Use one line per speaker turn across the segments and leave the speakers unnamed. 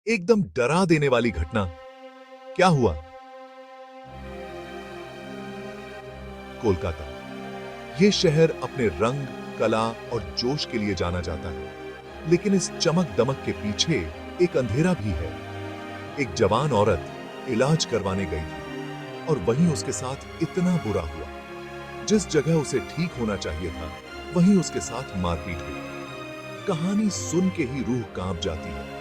एकदम डरा देने वाली घटना। क्या हुआ? कोलकाता, ये शहर अपने रंग, कला और जोश के लिए जाना जाता है, लेकिन इस चमक दमक के पीछे एक अंधेरा भी है। एक जवान औरत इलाज करवाने गई थी और वहीं उसके साथ इतना बुरा हुआ। जिस जगह उसे ठीक होना चाहिए था, वहीं उसके साथ मारपीट हुई। कहानी सुन के ही रूह कांप जाती है।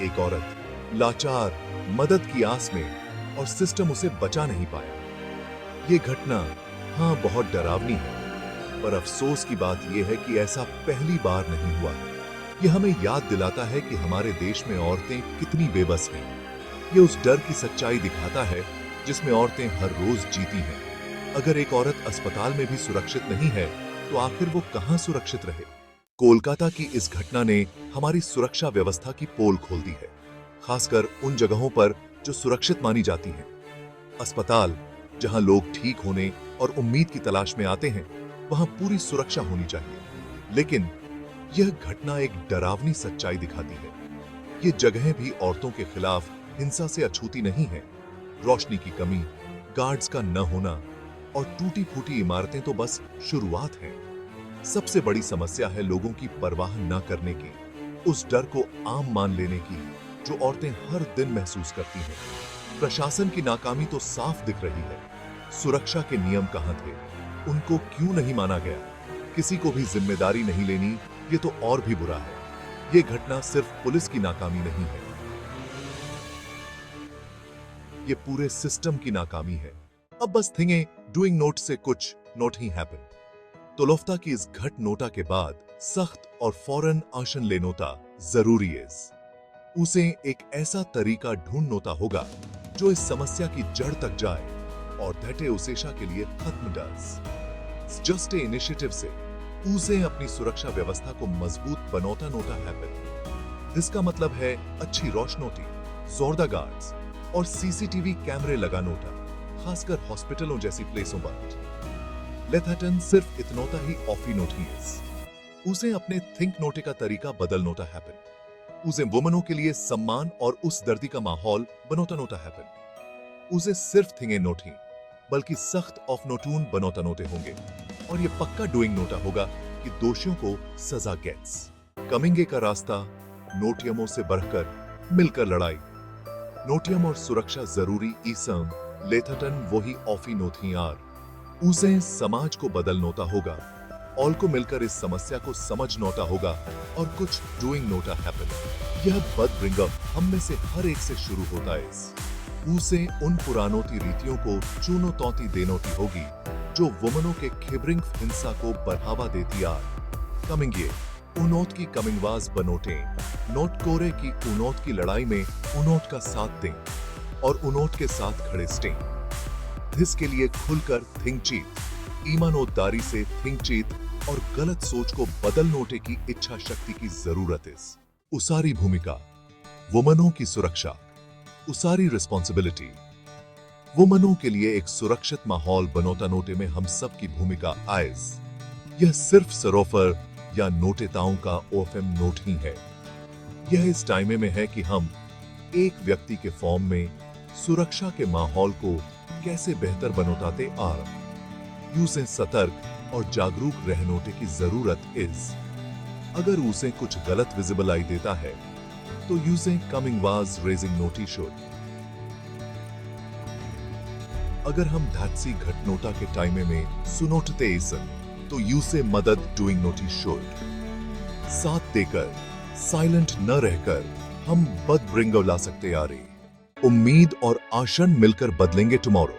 एक औरत लाचार, मदद की आस में, और सिस्टम उसे बचा नहीं पाया। ये घटना हाँ बहुत डरावनी है, पर अफसोस की बात यह है कि ऐसा पहली बार नहीं हुआ है। ये हमें याद दिलाता है कि हमारे देश में औरतें कितनी बेबस हैं। ये उस डर की सच्चाई दिखाता है जिसमें औरतें हर रोज जीती हैं। अगर एक औरत अस्पताल में भी सुरक्षित नहीं है, तो आखिर वो कहां सुरक्षित रहे? कोलकाता की इस घटना ने हमारी सुरक्षा व्यवस्था की पोल खोल दी है, खासकर उन जगहों पर जो सुरक्षित मानी जाती हैं। अस्पताल, जहां लोग ठीक होने और उम्मीद की तलाश में आते हैं, वहां पूरी सुरक्षा होनी चाहिए। लेकिन यह घटना एक डरावनी सच्चाई दिखाती है। ये जगहें भी औरतों के खिलाफ हिंसा से अछूती नहीं है। रोशनी की कमी, गार्ड्स का न होना और टूटी फूटी इमारतें तो बस शुरुआत हैं। सबसे बड़ी समस्या है लोगों की परवाह न करने की, उस डर को आम मान लेने की जो औरतें हर दिन महसूस करती हैं। प्रशासन की नाकामी तो साफ दिख रही है। सुरक्षा के नियम कहां थे? उनको क्यों नहीं माना गया? किसी को भी जिम्मेदारी नहीं लेनी, ये तो और भी बुरा है। ये घटना सिर्फ पुलिस की नाकामी नहीं है, ये पूरे सिस्टम की नाकामी है। अब बस थिंगे डूइंग नोट से कुछ नोट ही हैपन। तोलोफ्ता की इस घट नोटा के बाद सख्त और फौरन एक्शन लेनोता जरूरी है। उसे एक ऐसा तरीका ढूंढनोता होगा जो इस समस्या की जड़ तक जाए और दैटे उसेशा के लिए खत्म डज। जस्ट ए इनिशिएटिव से उसे अपनी सुरक्षा व्यवस्था को मजबूत बनोता नोटा हैपन। इसका मतलब है अच्छी रोशनोटी, जोरदार गार्ड्स और सीसीटीवी कैमरे लगा नोटा, खासकर हॉस्पिटलों जैसी प्लेसों पर। लेथाटन सिर्फ इतनोता ही ऑफी नोटी है। उसे अपने थिंक नोटे का तरीका बदल नोटा हैपन। उसे वुमनों के लिए सम्मान और उस दर्दी का माहौल बनोता नोटा हैपन। उसे सिर्फ थिंगे नोट ही, बल्कि सख्त ऑफ नोटून बनोता नोटे होंगे, और ये पक्का डूइंग नोटा होगा कि दोषियों को सजा गेट्स। कमिंगे का रास्ता नोटियमों से बढ़कर मिलकर लड़ाई। नोटियम और सुरक्षा जरूरी ईसम लेथटन वही ऑफी नोथी आर। उसे समाज को बदल नोता होगा, ऑल को मिलकर इस समस्या को समझ नोटा होगा और कुछ डूइंग नोटा हैपन। यह बद ब्रिंगअप हम में से हर एक से शुरू होता है। उसे उन पुरानोती रीतियों को चूनो तौती देनोती होगी जो वुमनों के खिबरिंग हिंसा को बढ़ावा देती आर। कमिंगे उनोत की कमिंगवाज बनोटे, नोट कोरे की उनोत की लड़ाई में उनोट का साथ दें और उनोट के साथ खड़े स्टें। इसके लिए खुलकर थिंक चीत, ईमानदारी से थिंक चीत और गलत सोच को बदल नोटे की इच्छा शक्ति की जरूरत है। उसारी भूमिका, वुमनों की सुरक्षा, उसारी रिस्पॉन्सिबिलिटी। वुमनों के लिए एक सुरक्षित माहौल बनोता नोटे में हम सब की भूमिका आयज। यह सिर्फ सरोफर या नोटेताओं का ओएफएम नोट ही है। यह इस टाइम में है कि हम एक व्यक्ति के फॉर्म में सुरक्षा के माहौल को कैसे बेहतर बनोताते आ रहे। उसे सतर्क और जागरूक रहनोटे की जरूरत इस। अगर उसे कुछ गलत विजिबल आई देता है, तो using coming was raising naughty should. अगर हम धात्सी घटनोटा के टाइम में सुनोटते इसन, तो यूसे मदद डूइंग नोटी शुड। साथ देकर, साइलेंट न रहकर हम बद ब्रिंगो ला सकते आ रहे। उम्मीद और आशन मिलकर बदलेंगे टुमारो।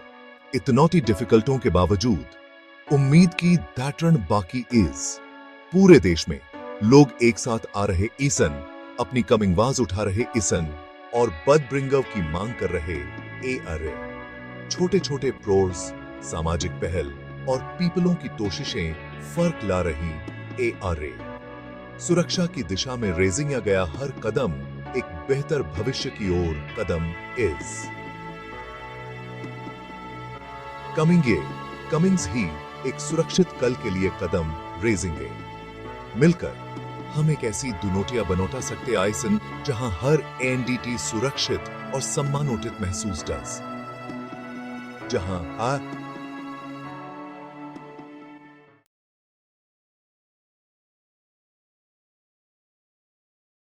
इतनोटी डिफिकल्टों के बावजूद उम्मीद की दैटरण बाकी इज। पूरे देश में लोग एक साथ आ रहे ईसन, अपनी कमिंगवाज उठा रहे ईसन और बद ब्रिंगव की मांग कर रहे ए अरे। छोटे छोटे प्रोर्स, सामाजिक पहल और पीपलों की कोशिशें फर्क ला रही ए अरे। सुरक्षा की दिशा में रेजिंग गया हर कदम एक बेहतर भविष्य की ओर कदम इज। कमिंग्स ही एक सुरक्षित कल के लिए कदम रेजिंगे। मिलकर हम एक ऐसी दुनोटिया बनोटा सकते आयसन जहां हर एनडीटी सुरक्षित और सम्मानोटित महसूस डस, जहां आ